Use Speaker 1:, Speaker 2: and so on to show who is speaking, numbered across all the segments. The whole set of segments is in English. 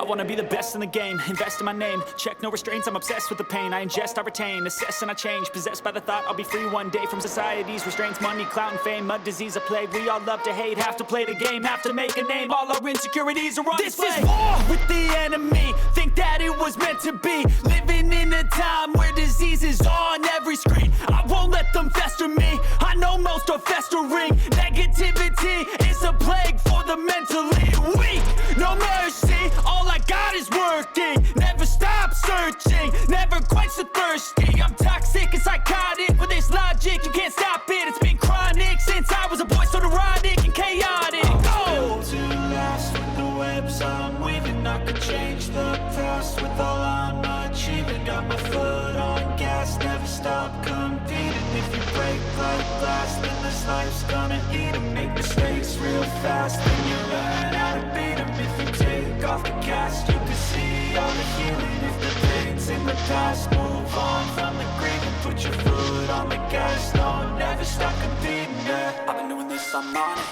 Speaker 1: wanna be the best in the game, invest in my name, check no restraints, I'm obsessed with the pain. I ingest, I retain, assess and I change, possessed by the thought I'll be free one day from society's restraints. Money, clout and fame, mud, disease, a plague. We all love to hate, have to play the game, have to make a name. All our insecurities are on display. This is war with the enemy, think that it was meant to be. Living in a time where disease is on every screen. I won't let them fester me, I know most are festering. Negativity is a plague for the mentally weak. No mercy, all I got is working. Never stop searching, never quench the thirsty. I'm toxic and psychotic, with this logic you can't stop it. It's been chronic since I was a boy, so neurotic and chaotic. Go!
Speaker 2: To last with the webs I'm weaving, I could change the past with all I'm achieving. Got my foot on gas, never stop competing. If you break like glass, then this life's gonna eat 'em. Make mistakes real fast, then you learn how to beat 'em. If you take off the cast, you can see all the healing. If the pain's in the past, move on from the grave and put your foot on the gas. No, never stop competing, yeah.
Speaker 1: I've been doing this, I'm on it,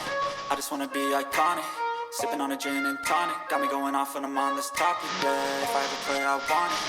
Speaker 1: I just wanna be iconic. Sipping on a gin and tonic, got me going off when I'm on this topic, yeah. If I ever play, I want it,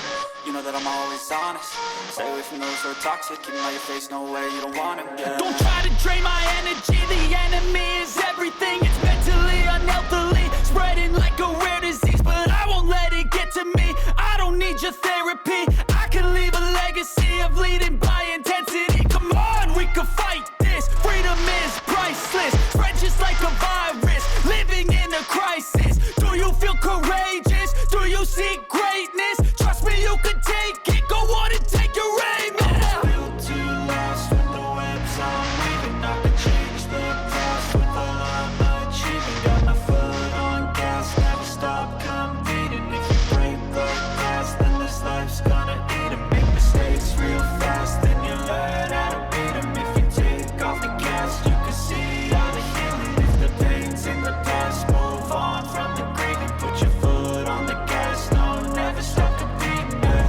Speaker 1: you know that I'm always honest. Stay away from those who are toxic, keep them out your face, no way, you don't want it, yeah. Don't try to drain my energy, the enemy is everything. It's mentally, unhealthily, spreading like a rare disease. But I won't let it get to me, I don't need your therapy. I can leave a legacy of leading by intensity. Come on, we can fight this, freedom is priceless. Spread just like a virus, living in a crisis. Do you feel courageous? Do you seek greatness? Trust me, you can take it. Go on and take your aim.
Speaker 2: I'm built to last with the webs I'm weaving. I could change the past with all I'm achieving. Got my foot on gas, never stop competing. If you break the glass, then this life's gonna eat 'em. Make mistakes real fast, then you learn how to beat 'em. If you take off the gas, you can see all the healing. If the pain's in the past, move on from the grave and put your foot on the gas. No, never stop competing, yeah.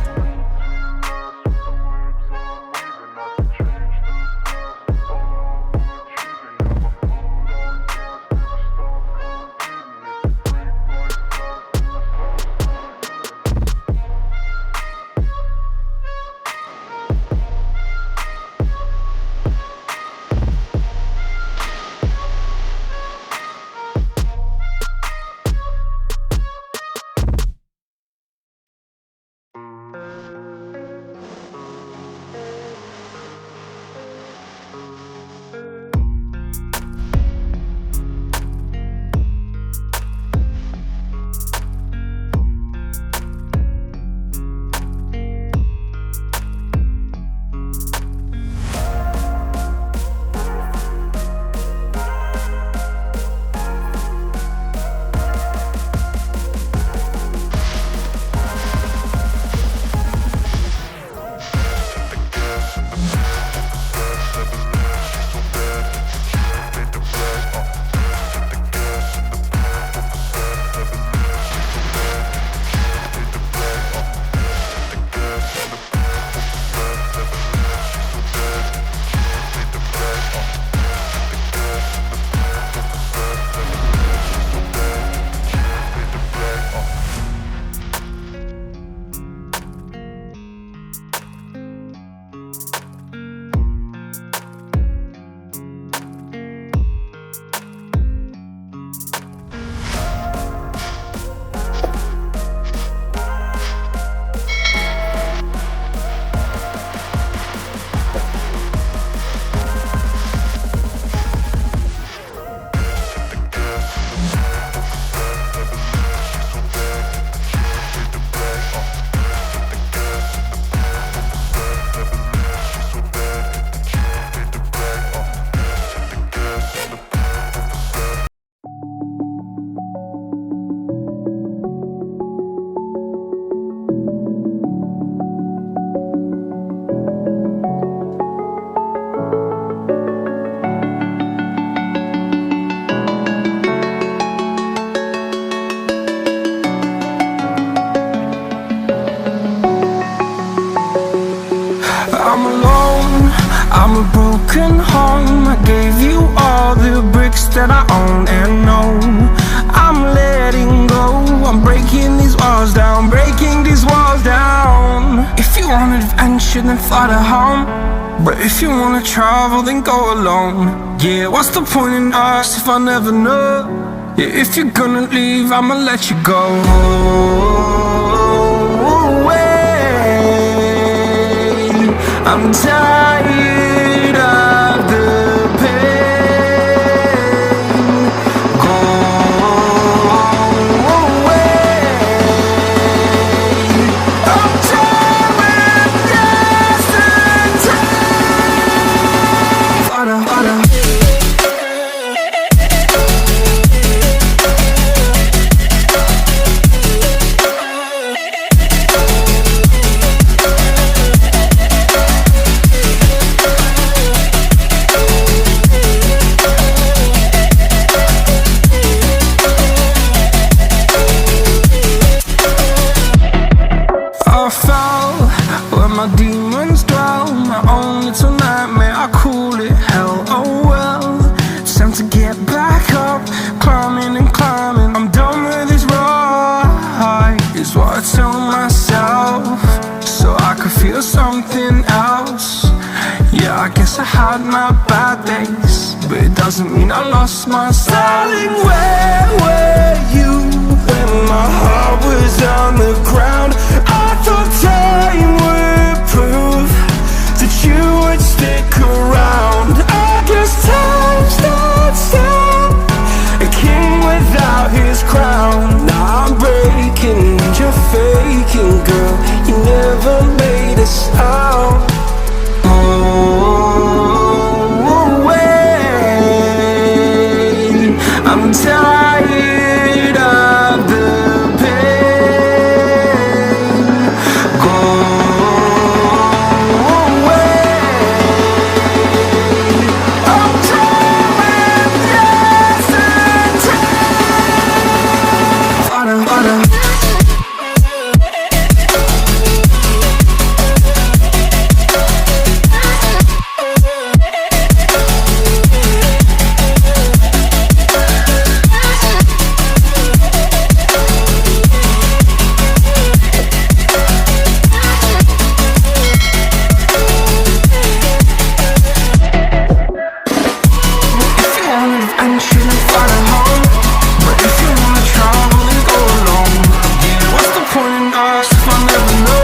Speaker 2: broken home. I gave you all the bricks that I own and know.
Speaker 3: I'm letting go. I'm breaking these walls down, breaking these walls down. If you want adventure, then fly to home. But if you wanna travel, then go alone. Yeah, what's the point in us if I never know? Yeah, if you're gonna leave, I'ma let you go. I'm tired of the pain. Go away. I'm tired with yesterday. Flutter, flutter. My demons dwell, my own little nightmare, I call it hell, oh well. It's time to get back up, climbing and climbing. I'm done with this ride, is what I tell myself, so I could feel something else. Yeah, I guess I had my bad days, but it doesn't mean I lost my style. Darling, where were you when my heart was on the ground? I thought time would prove that you would stick around. I guess time stands still, a king without his crown. Now I'm breaking and you're faking, girl. You never made a sound. Oh, wait, I'm tired of the pain. Go away. I'm tired with yesterday. Flutter, flutter. And shouldn't find a home. But if you wanna travel, then go alone. Yeah, what's the point in us if I never know?